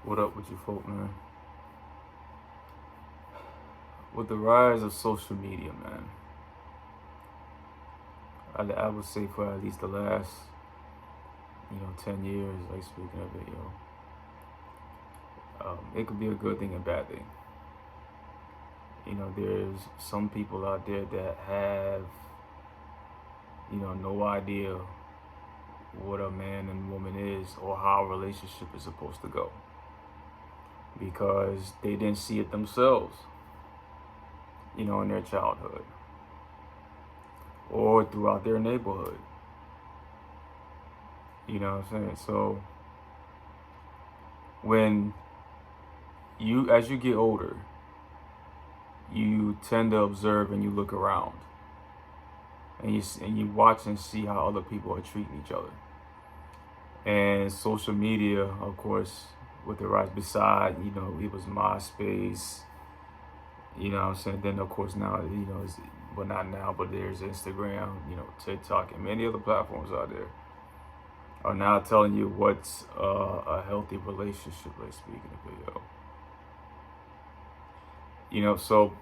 What up with you folk, man? With the rise of social media, man, I would say for at least the last, 10 years, like speaking of it, it could be a good thing and bad thing. There's some people out there that have, no idea what a man and woman is or how a relationship is supposed to go because they didn't see it themselves, in their childhood or throughout their neighborhood. You know what I'm saying? So when as you get older, you tend to observe and you look around and you watch and see how other people are treating each other. And social media, of course, with the rise beside, it was MySpace, you know what I'm saying? Then of course now, well, not now, but there's Instagram, TikTok and many other platforms out there are now telling you what's a healthy relationship, like speaking of it, so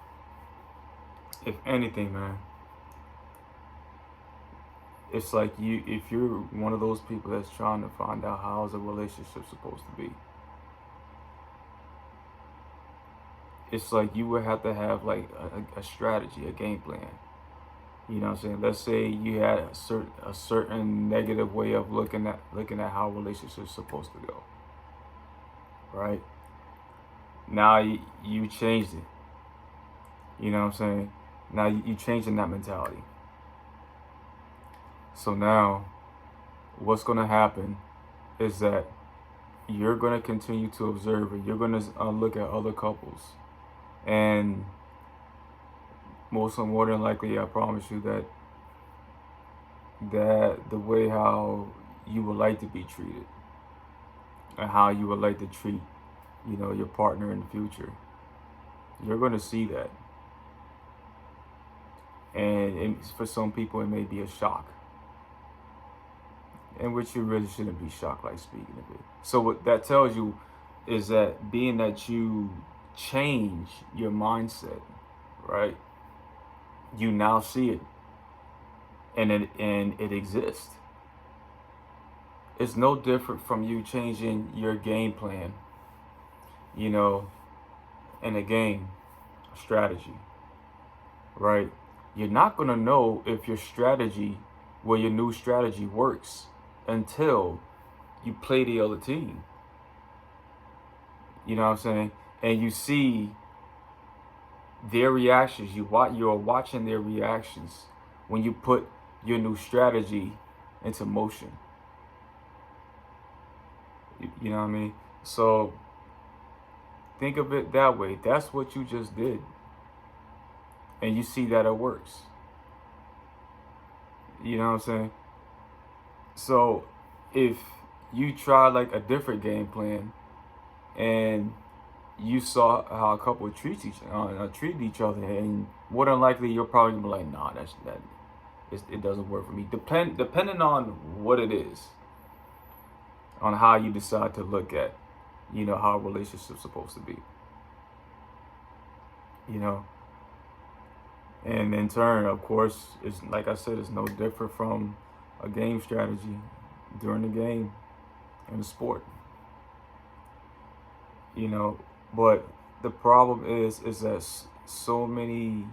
if anything, man, it's like if you're one of those people that's trying to find out how's a relationship supposed to be, it's like you would have to have like a strategy, a game plan. You know what I'm saying? Let's say you had a certain negative way of looking at how relationships are supposed to go. Right? Now you changed it. You know what I'm saying? Now you changing that mentality. So now what's going to happen is that you're going to continue to observe it. You're going to look at other couples. And more than likely, I promise you that the way how you would like to be treated and how you would like to treat, your partner in the future, you're going to see that. And for some people, it may be a shock. In which you really shouldn't be shocked, like speaking of it. So what that tells you is that being that you change your mindset, right? You now see it, and it exists. It's no different from you changing your game plan, in a game, a strategy, right? You're not gonna know if your strategy, your new strategy works until you play the other team. You know what I'm saying? And you see their reactions. You're watching their reactions when you put your new strategy into motion. You know what I mean? So think of it that way. That's what you just did. And you see that it works. You know what I'm saying? So if you try like a different game plan and you saw how a couple treat each other, and more than likely you're probably gonna be like, nah, it doesn't work for me. Depending on what it is, on how you decide to look at, how a relationship's supposed to be. And in turn, of course, it's like I said, it's no different from a game strategy during the game in the sport. But the problem is that so many,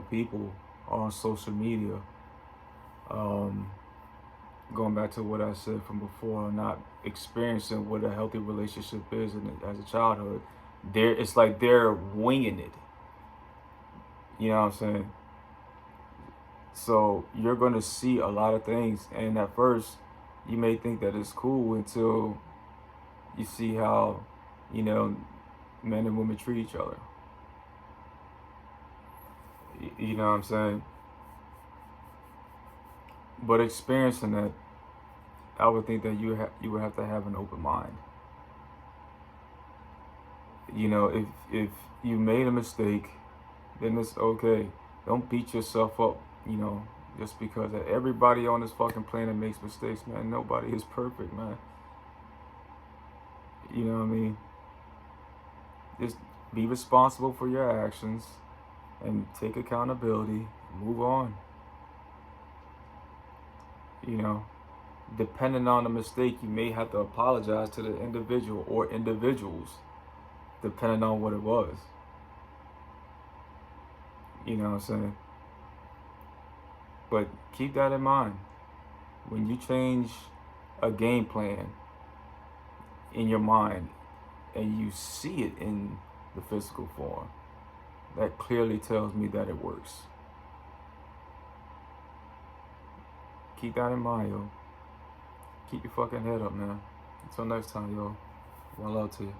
people on social media, going back to what I said from before, not experiencing what a healthy relationship is as a childhood. It's like they're winging it. You know what I'm saying? So you're going to see a lot of things, and at first you may think that it's cool until you see how, men and women treat each other. You know what I'm saying? But experiencing that, I would think that you would have to have an open mind. If you made a mistake, then it's okay. Don't beat yourself up, just because everybody on this fucking planet makes mistakes, man. Nobody is perfect, man. You know what I mean? Just be responsible for your actions and take accountability. Move on. You know, depending on the mistake, you may have to apologize to the individual or individuals, depending on what it was. You know what I'm saying? But keep that in mind. When you change a game plan in your mind and you see it in the physical form, that clearly tells me that it works. Keep that in mind, yo. Keep your fucking head up, man. Until next time, yo. One love to you.